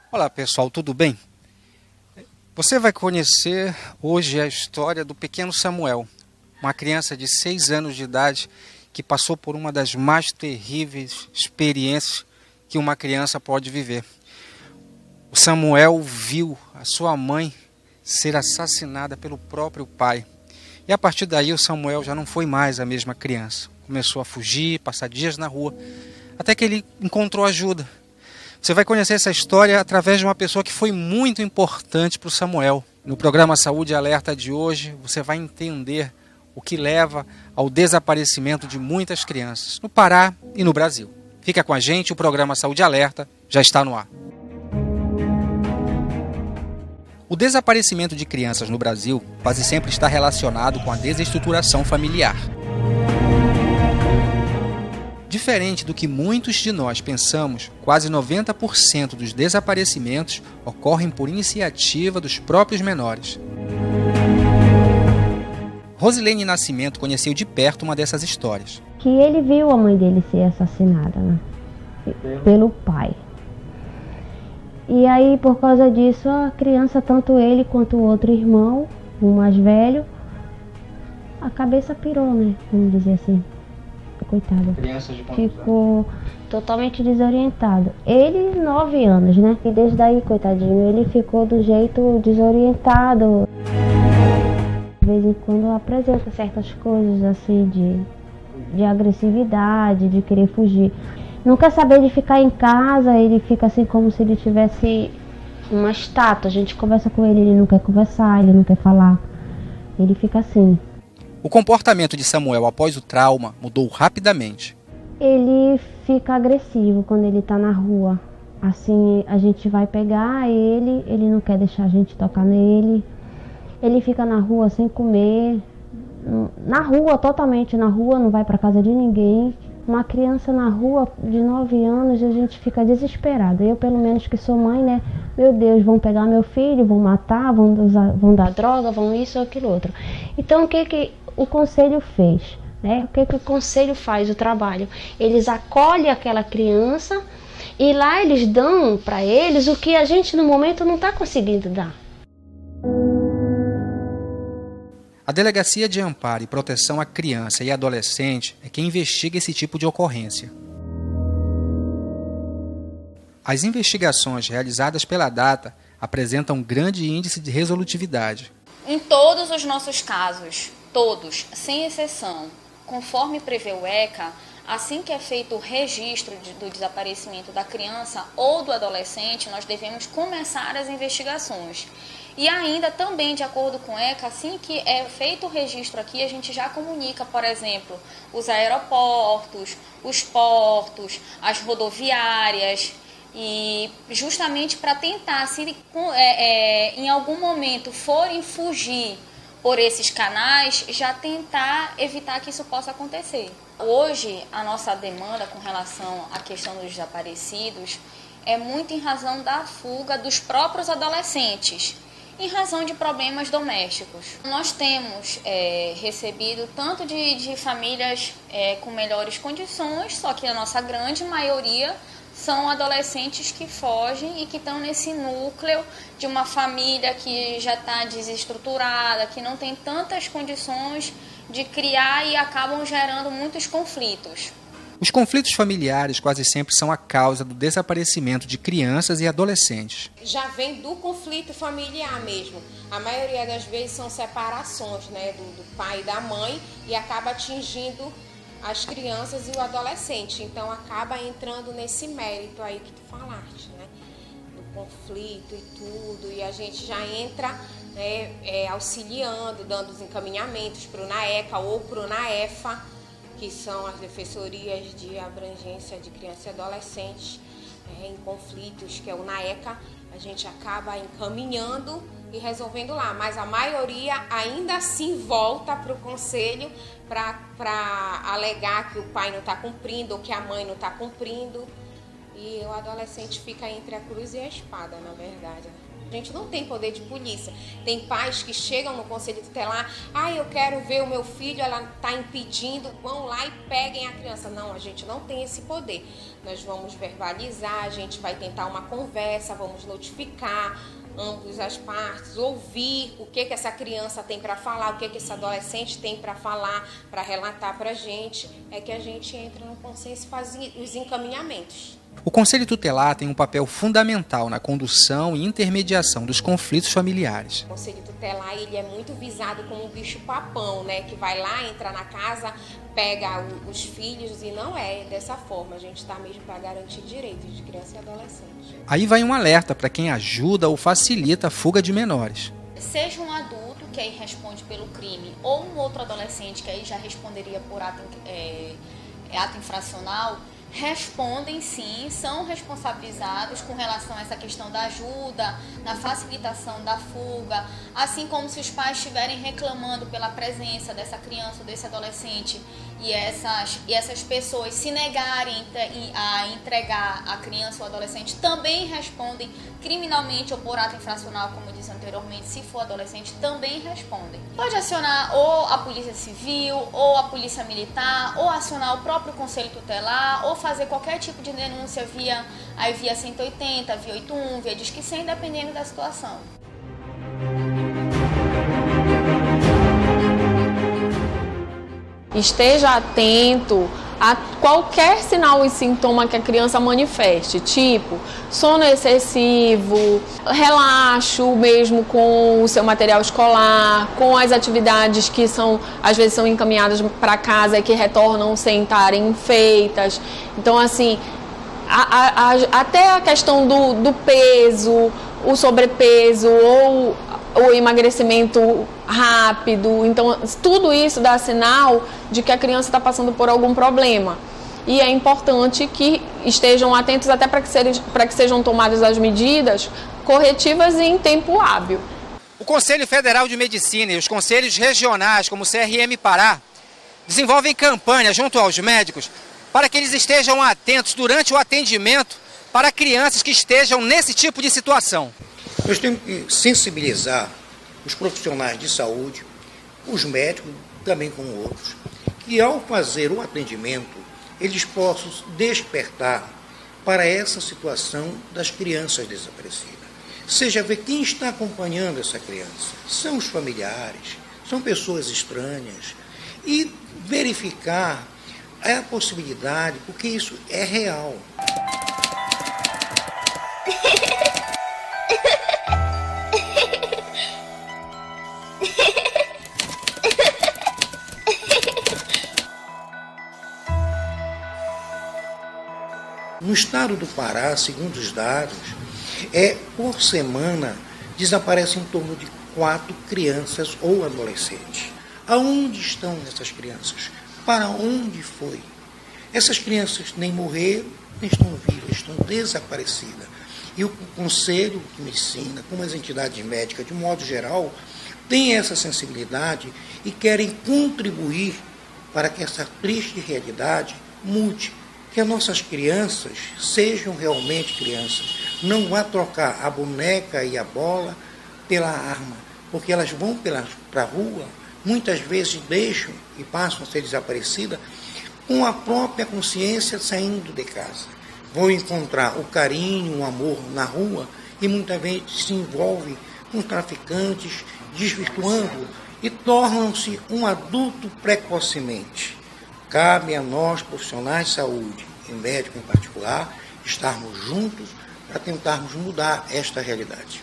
Olá pessoal, tudo bem? Você vai conhecer hoje a história do pequeno Samuel, uma criança de 6 anos de idade que passou por uma das mais terríveis experiências que uma criança pode viver. O Samuel viu a sua mãe ser assassinada pelo próprio pai. E a partir daí o Samuel já não foi mais a mesma criança. Começou a fugir, passar dias na rua, até que ele encontrou ajuda. Você vai conhecer essa história através de uma pessoa que foi muito importante para o Samuel. No programa Saúde Alerta de hoje, você vai entender o que leva ao desaparecimento de muitas crianças no Pará e no Brasil. Fica com a gente, o programa Saúde Alerta já está no ar. O desaparecimento de crianças no Brasil quase sempre está relacionado com a desestruturação familiar. Diferente do que muitos de nós pensamos, quase 90% dos desaparecimentos ocorrem por iniciativa dos próprios menores. Rosilene Nascimento conheceu de perto uma dessas histórias. Que ele viu a mãe dele ser assassinada, né? Pelo pai. E aí, por causa disso, a criança, tanto ele quanto o outro irmão, o mais velho, a cabeça pirou, né? Vamos dizer assim. Coitado. Ficou totalmente desorientado. Ele, 9 anos, né? E desde aí, coitadinho, ele ficou do jeito desorientado. De vez em quando apresenta certas coisas assim de agressividade, de querer fugir. Não quer saber de ficar em casa, ele fica assim como se ele tivesse uma estátua. A gente conversa com ele não quer conversar, ele não quer falar. Ele fica assim. O comportamento de Samuel após o trauma mudou rapidamente. Ele fica agressivo quando ele está na rua. Assim, a gente vai pegar ele não quer deixar a gente tocar nele. Ele fica na rua sem comer. Na rua, totalmente na rua, não vai para casa de ninguém. Uma criança na rua de 9 anos, a gente fica desesperada. Eu, pelo menos que sou mãe, né? Meu Deus, vão pegar meu filho, vão matar, vão dar droga, vão isso ou aquilo outro. Então, o que o conselho fez? Né? O que o conselho faz, o trabalho? Eles acolhem aquela criança e lá eles dão para eles o que a gente no momento não está conseguindo dar. A Delegacia de Amparo e Proteção à Criança e Adolescente é quem investiga esse tipo de ocorrência. As investigações realizadas pela DATA apresentam um grande índice de resolutividade. Em todos os nossos casos, todos, sem exceção, conforme prevê o ECA, assim que é feito o registro do desaparecimento da criança ou do adolescente, nós devemos começar as investigações. E ainda também, de acordo com o ECA, assim que é feito o registro aqui, a gente já comunica, por exemplo, os aeroportos, os portos, as rodoviárias, e justamente para tentar, se em algum momento forem fugir por esses canais, já tentar evitar que isso possa acontecer. Hoje, a nossa demanda com relação à questão dos desaparecidos é muito em razão da fuga dos próprios adolescentes, em razão de problemas domésticos. Nós temos recebido tanto de famílias com melhores condições, só que a nossa grande maioria são adolescentes que fogem e que estão nesse núcleo de uma família que já está desestruturada, que não tem tantas condições de criar e acabam gerando muitos conflitos. Os conflitos familiares quase sempre são a causa do desaparecimento de crianças e adolescentes. Já vem do conflito familiar mesmo. A maioria das vezes são separações, né, do pai e da mãe, e acaba atingindo as crianças e o adolescente. Então acaba entrando nesse mérito aí que tu falaste, né, do conflito e tudo. E a gente já entra, né, auxiliando, dando os encaminhamentos para o NAECA ou para o NAEFA, que são as defensorias de abrangência de crianças e adolescentes em conflitos, que é o NAECA. A gente acaba encaminhando e resolvendo lá, mas a maioria ainda assim volta para o conselho para alegar que o pai não está cumprindo ou que a mãe não está cumprindo. e o adolescente fica entre a cruz e a espada, na verdade. A gente não tem poder de polícia. Tem pais que chegam no conselho tutelar, eu quero ver o meu filho, ela está impedindo, vão lá e peguem a criança. Não, a gente não tem esse poder. Nós vamos verbalizar, a gente vai tentar uma conversa, vamos notificar ambas as partes, ouvir o que essa criança tem para falar, o que esse adolescente tem para falar, para relatar para a gente, é que a gente entra no consenso e faz os encaminhamentos. O Conselho Tutelar tem um papel fundamental na condução e intermediação dos conflitos familiares. O Conselho Tutelar ele é muito visado como um bicho-papão, né? Que vai lá, entra na casa, pega os filhos, e não é dessa forma. A gente está mesmo para garantir direitos de criança e adolescente. Aí vai um alerta para quem ajuda ou facilita a fuga de menores. Seja um adulto que aí responde pelo crime ou um outro adolescente que aí já responderia por ato infracional, respondem sim, são responsabilizados com relação a essa questão da ajuda, na facilitação da fuga, assim como se os pais estiverem reclamando pela presença dessa criança ou desse adolescente e essas pessoas se negarem a entregar a criança ou adolescente, também respondem criminalmente ou por ato infracional, como eu disse anteriormente, se for adolescente, também respondem. Pode acionar ou a polícia civil, ou a polícia militar, ou acionar o próprio conselho tutelar, ou fazer qualquer tipo de denúncia via 180, via 81, via Disque 100, dependendo da situação. Esteja atento a qualquer sinal e sintoma que a criança manifeste, tipo sono excessivo, relaxo mesmo com o seu material escolar, com as atividades que às vezes são encaminhadas para casa e que retornam sem estarem feitas. Então, assim, até a questão do peso, o sobrepeso ou o emagrecimento rápido, então tudo isso dá sinal de que a criança está passando por algum problema. E é importante que estejam atentos até para que sejam tomadas as medidas corretivas e em tempo hábil. O Conselho Federal de Medicina e os conselhos regionais, como o CRM Pará, desenvolvem campanhas junto aos médicos para que eles estejam atentos durante o atendimento para crianças que estejam nesse tipo de situação. Nós temos que sensibilizar os profissionais de saúde, os médicos, também como outros, que ao fazer o atendimento, eles possam despertar para essa situação das crianças desaparecidas. Seja ver quem está acompanhando essa criança. São os familiares, são pessoas estranhas. E verificar a possibilidade, porque isso é real. No estado do Pará, segundo os dados, por semana desaparecem em torno de 4 crianças ou adolescentes. Aonde estão essas crianças? Para onde foi? Essas crianças nem morreram, nem estão vivas, estão desaparecidas. E o Conselho de Medicina, como as entidades médicas, de modo geral, têm essa sensibilidade e querem contribuir para que essa triste realidade mude. Que as nossas crianças sejam realmente crianças. Não vá trocar a boneca e a bola pela arma, porque elas vão para a rua, muitas vezes deixam e passam a ser desaparecidas com a própria consciência saindo de casa. Vão encontrar o carinho, o amor na rua e muitas vezes se envolvem com traficantes, desvirtuando e tornam-se um adulto precocemente. Cabe a nós, profissionais de saúde, e médicos em particular, estarmos juntos para tentarmos mudar esta realidade.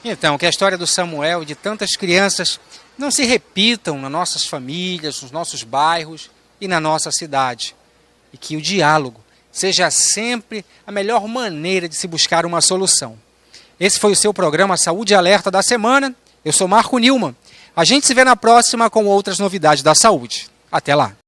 Então, que a história do Samuel e de tantas crianças não se repitam nas nossas famílias, nos nossos bairros e na nossa cidade. E que o diálogo seja sempre a melhor maneira de se buscar uma solução. Esse foi o seu programa Saúde Alerta da semana. Eu sou Marco Nilman. A gente se vê na próxima com outras novidades da saúde. Até lá.